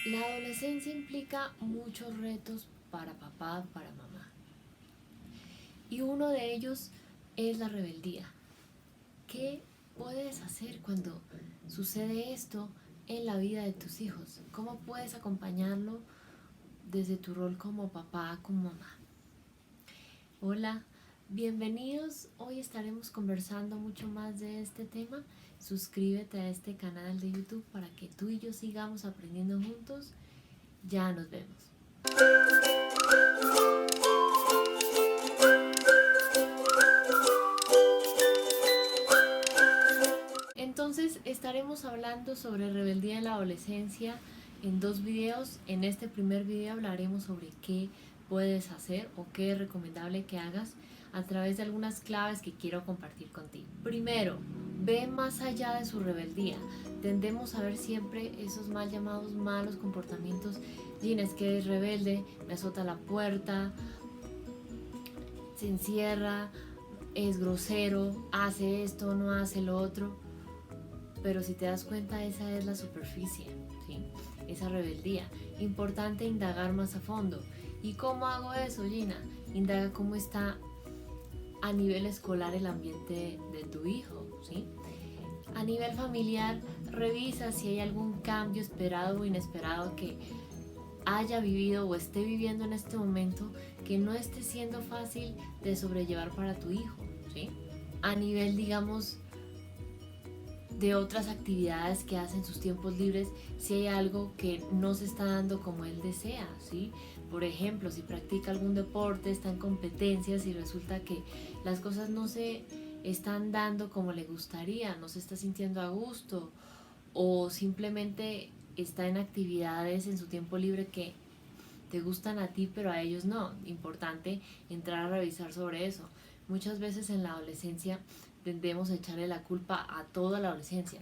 La adolescencia implica muchos retos para papá, para mamá. Y uno de ellos es la rebeldía. ¿Qué puedes hacer cuando sucede esto en la vida de tus hijos? ¿Cómo puedes acompañarlo desde tu rol como papá, como mamá? Hola, bienvenidos. Hoy estaremos conversando mucho más de este tema. Suscríbete a este canal de YouTube para que tú y yo sigamos aprendiendo juntos. Ya nos vemos. Entonces estaremos hablando sobre rebeldía en la adolescencia en dos videos. En este primer video hablaremos sobre qué puedes hacer o qué es recomendable que hagas a través de algunas claves que quiero compartir contigo. Primero, ve más allá de su rebeldía. Tendemos a ver siempre esos mal llamados malos comportamientos. Gina, es que es rebelde, me azota la puerta, se encierra, es grosero, hace esto, no hace lo otro. Pero si te das cuenta, esa es la superficie, ¿sí? Esa rebeldía. Importante indagar más a fondo. ¿Y cómo hago eso, Gina? Indaga cómo está a nivel escolar el ambiente de tu hijo, ¿sí? A nivel familiar, revisa si hay algún cambio esperado o inesperado que haya vivido o esté viviendo en este momento que no esté siendo fácil de sobrellevar para tu hijo, ¿sí? A nivel, digamos, de otras actividades que hace en sus tiempos libres, si hay algo que no se está dando como él desea, ¿sí? Por ejemplo, si practica algún deporte, está en competencias y resulta que las cosas no se están dando como le gustaría, no se está sintiendo a gusto, o simplemente está en actividades en su tiempo libre que te gustan a ti pero a ellos no. Importante entrar a revisar sobre eso. Muchas veces en la adolescencia tendemos a echarle la culpa a toda la adolescencia.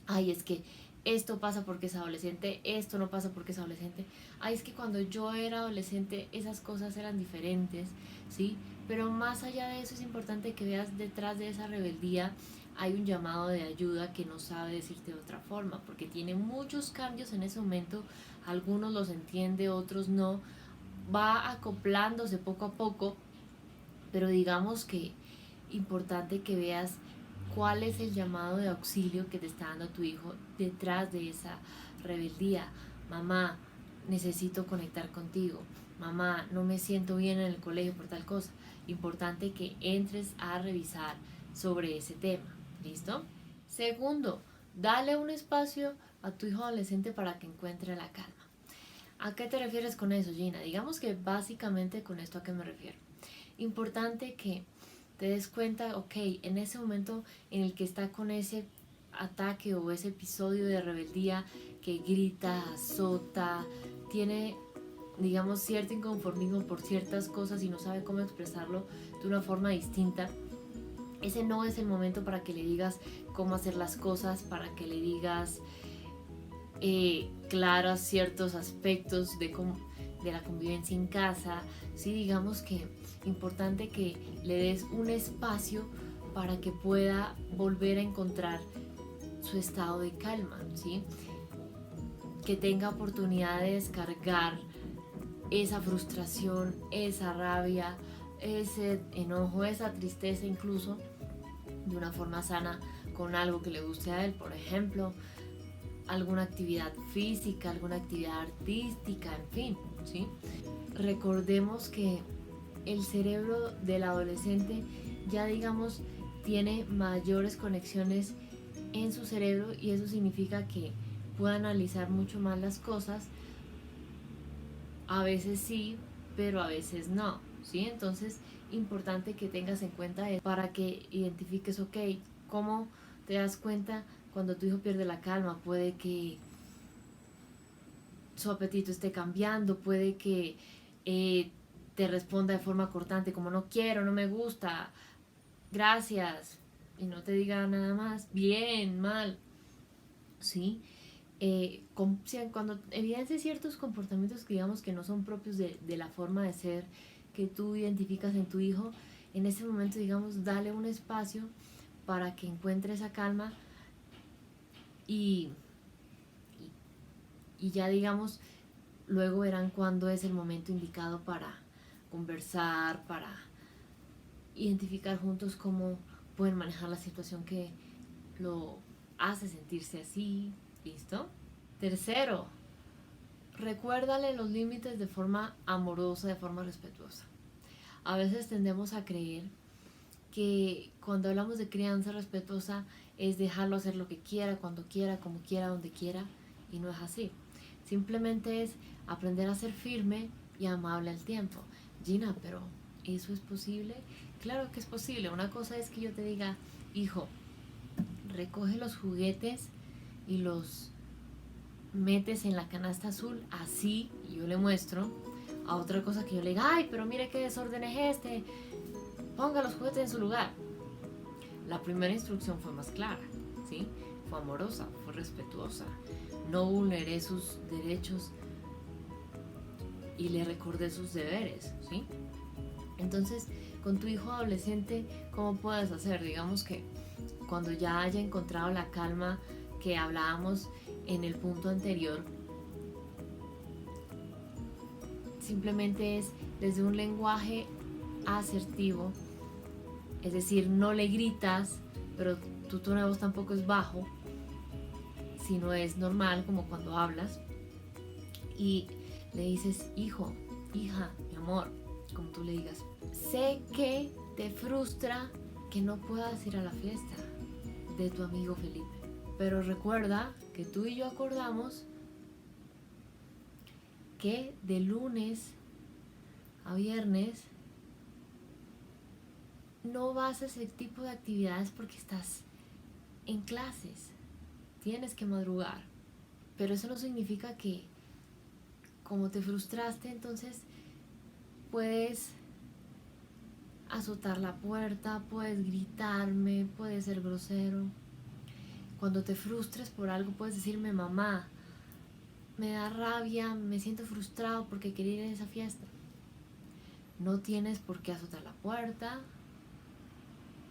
Ay, es que esto pasa porque es adolescente, esto no pasa porque es adolescente. Ay, es que cuando yo era adolescente esas cosas eran diferentes, ¿sí? Pero más allá de eso es importante que veas detrás de esa rebeldía hay un llamado de ayuda que no sabe decirte de otra forma, porque tiene muchos cambios en ese momento, algunos los entiende, otros no, va acoplándose poco a poco, pero digamos que importante que veas cuál es el llamado de auxilio que te está dando tu hijo detrás de esa rebeldía. Mamá, necesito conectar contigo. Mamá, no me siento bien en el colegio por tal cosa. Importante que entres a revisar sobre ese tema. ¿Listo? Segundo, dale un espacio a tu hijo adolescente para que encuentre la calma. ¿A qué te refieres con eso, Gina? Digamos que básicamente con esto a qué me refiero. Importante que te des cuenta, ok, en ese momento en el que está con ese ataque o ese episodio de rebeldía que grita, azota, tiene, digamos, cierto inconformismo por ciertas cosas y no sabe cómo expresarlo de una forma distinta, ese no es el momento para que le digas cómo hacer las cosas, para que le digas claros ciertos aspectos de la convivencia en casa. Sí, digamos que importante que le des un espacio para que pueda volver a encontrar su estado de calma, ¿sí? Que tenga oportunidad de descargar esa frustración, esa rabia, ese enojo, esa tristeza incluso de una forma sana con algo que le guste a él, por ejemplo, alguna actividad física, alguna actividad artística, en fin, ¿sí? Recordemos que el cerebro del adolescente ya digamos tiene mayores conexiones en su cerebro y eso significa que puede analizar mucho más las cosas, a veces sí, pero a veces no, ¿sí? Entonces, importante que tengas en cuenta eso para que identifiques, ok, cómo te das cuenta cuando tu hijo pierde la calma. Puede que su apetito esté cambiando, puede que te responda de forma cortante como no quiero, no me gusta, gracias, y no te diga nada más, bien, mal, ¿sí? Cuando evidencias ciertos comportamientos que digamos que no son propios de la forma de ser que tú identificas en tu hijo, en ese momento digamos dale un espacio para que encuentre esa calma y Y ya digamos, luego verán cuándo es el momento indicado para conversar, para identificar juntos cómo pueden manejar la situación que lo hace sentirse así. ¿Listo? Tercero, recuérdale los límites de forma amorosa, de forma respetuosa. A veces tendemos a creer que cuando hablamos de crianza respetuosa es dejarlo hacer lo que quiera, cuando quiera, como quiera, donde quiera, y no es así. Simplemente es aprender a ser firme y amable al tiempo. Gina, pero ¿eso es posible? Claro que es posible. Una cosa es que yo te diga, hijo, recoge los juguetes y los metes en la canasta azul, así, y yo le muestro. A otra cosa que yo le diga, ay, pero mire qué desorden es este, ponga los juguetes en su lugar. La primera instrucción fue más clara, ¿sí? Fue amorosa, fue respetuosa. No vulneré sus derechos y le recordé sus deberes, ¿sí? Entonces, con tu hijo adolescente, ¿cómo puedes hacer? Digamos que cuando ya haya encontrado la calma que hablábamos en el punto anterior, simplemente es desde un lenguaje asertivo, es decir, no le gritas, pero tu tono de voz tampoco es bajo, sino es normal como cuando hablas, y le dices, hijo, hija, mi amor, como tú le digas, sé que te frustra que no puedas ir a la fiesta de tu amigo Felipe, pero recuerda que tú y yo acordamos que de lunes a viernes no vas a ese tipo de actividades porque estás en clases, tienes que madrugar, pero eso no significa que como te frustraste, entonces puedes azotar la puerta, puedes gritarme, puedes ser grosero. Cuando te frustres por algo puedes decirme, mamá, me da rabia, me siento frustrado porque quería ir a esa fiesta. No tienes por qué azotar la puerta,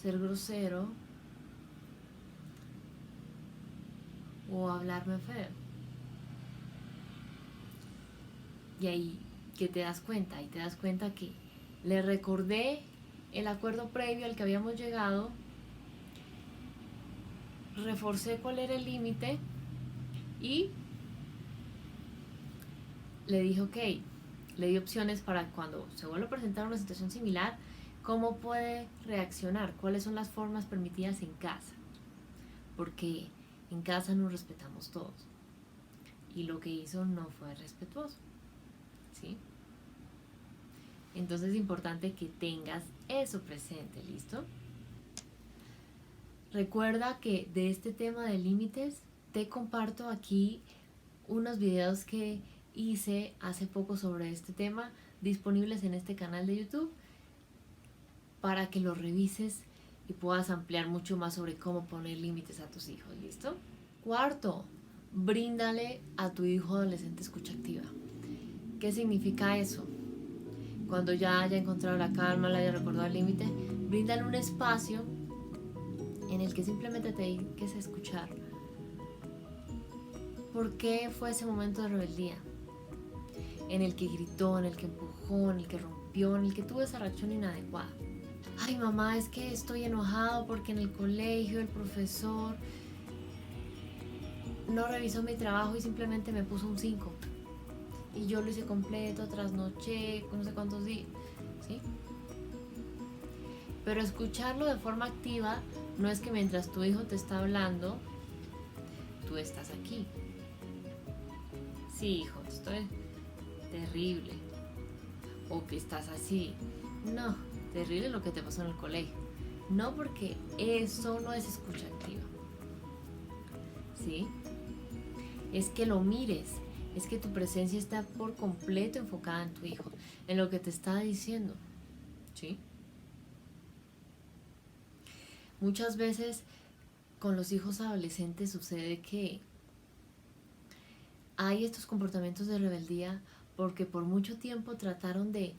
ser grosero o hablarme feo. Y ahí que te das cuenta, y te das cuenta que le recordé el acuerdo previo al que habíamos llegado, reforcé cuál era el límite y le dije, ok, le di opciones para cuando se vuelva a presentar una situación similar, cómo puede reaccionar, cuáles son las formas permitidas en casa, porque en casa nos respetamos todos y lo que hizo no fue respetuoso, ¿sí? Entonces es importante que tengas eso presente, ¿listo? Recuerda que de este tema de límites te comparto aquí unos videos que hice hace poco sobre este tema disponibles en este canal de YouTube para que los revises y puedas ampliar mucho más sobre cómo poner límites a tus hijos, ¿listo? Cuarto, bríndale a tu hijo adolescente escucha activa. ¿Qué significa eso? Cuando ya haya encontrado la calma, le haya recordado el límite, bríndale un espacio en el que simplemente te dediques a escuchar. ¿Por qué fue ese momento de rebeldía? En el que gritó, en el que empujó, en el que rompió, en el que tuvo esa reacción inadecuada. Ay, mamá, es que estoy enojado porque en el colegio el profesor no revisó mi trabajo y simplemente me puso un 5. Y yo lo hice completo, trasnoché, no sé cuántos días, ¿sí? Pero escucharlo de forma activa no es que mientras tu hijo te está hablando, tú estás aquí. Sí, hijo, estoy terrible. O que estás así. No, terrible lo que te pasó en el colegio. No, porque eso no es escucha activa. ¿Sí? Es que lo mires. Es que tu presencia está por completo enfocada en tu hijo, en lo que te está diciendo. ¿Sí? Muchas veces con los hijos adolescentes sucede que hay estos comportamientos de rebeldía porque por mucho tiempo trataron de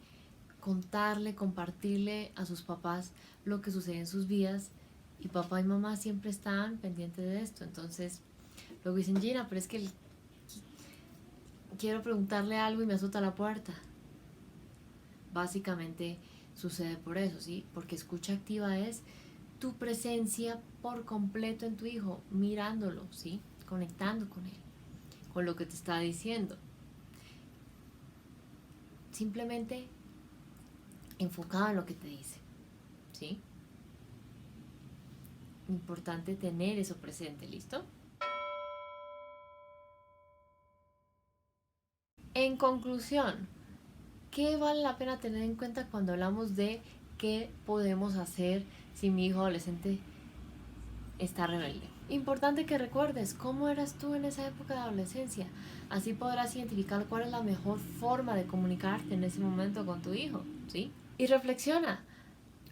contarle, compartirle a sus papás lo que sucede en sus vidas y papá y mamá siempre estaban pendientes de esto. Entonces luego dicen, Gina, pero es que quiero preguntarle algo y me azota la puerta. Básicamente sucede por eso, ¿sí? Porque escucha activa es tu presencia por completo en tu hijo, mirándolo, ¿sí? Conectando con él, con lo que te está diciendo. Simplemente enfocado en lo que te dice, ¿sí? Importante tener eso presente, ¿listo? En conclusión, ¿qué vale la pena tener en cuenta cuando hablamos de qué podemos hacer si mi hijo adolescente está rebelde? Importante que recuerdes cómo eras tú en esa época de adolescencia. Así podrás identificar cuál es la mejor forma de comunicarte en ese momento con tu hijo, ¿sí? Y reflexiona,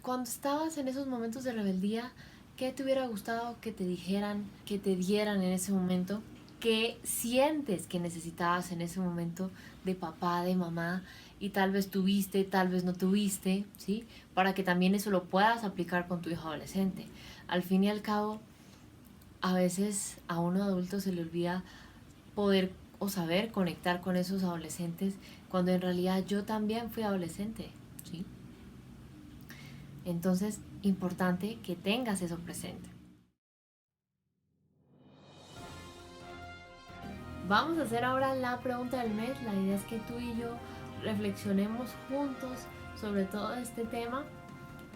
cuando estabas en esos momentos de rebeldía, ¿qué te hubiera gustado que te dijeran, que te dieran en ese momento? ¿Qué sientes que necesitabas en ese momento de papá, de mamá? Y tal vez tuviste, tal vez no tuviste, ¿sí? Para que también eso lo puedas aplicar con tu hijo adolescente. Al fin y al cabo, a veces a uno adulto se le olvida poder o saber conectar con esos adolescentes cuando en realidad yo también fui adolescente, ¿sí? Entonces, importante que tengas eso presente. Vamos a hacer ahora la pregunta del mes. La idea es que tú y yo reflexionemos juntos sobre todo este tema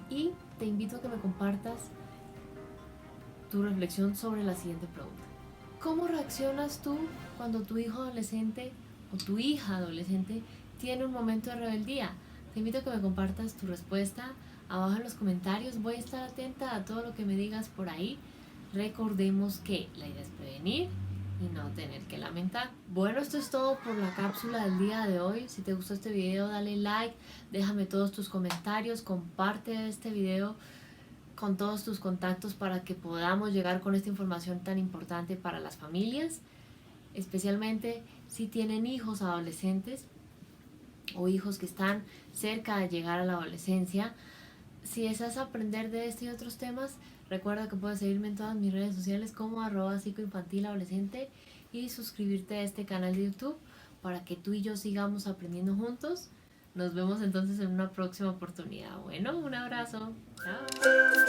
y te invito a que me compartas tu reflexión sobre la siguiente pregunta. ¿Cómo reaccionas tú cuando tu hijo adolescente o tu hija adolescente tiene un momento de rebeldía? Te invito a que me compartas tu respuesta abajo en los comentarios. Voy a estar atenta a todo lo que me digas por ahí. Recordemos que la idea es prevenir y no tener que lamentar. Bueno, esto es todo por la cápsula del día de hoy. Si te gustó este video, dale like, déjame todos tus comentarios, comparte este video con todos tus contactos para que podamos llegar con esta información tan importante para las familias, especialmente si tienen hijos adolescentes o hijos que están cerca de llegar a la adolescencia. Si deseas aprender de este y otros temas, recuerda que puedes seguirme en todas mis redes sociales como @psicoinfantiladolescente y suscribirte a este canal de YouTube para que tú y yo sigamos aprendiendo juntos. Nos vemos entonces en una próxima oportunidad. Bueno, un abrazo. Chao.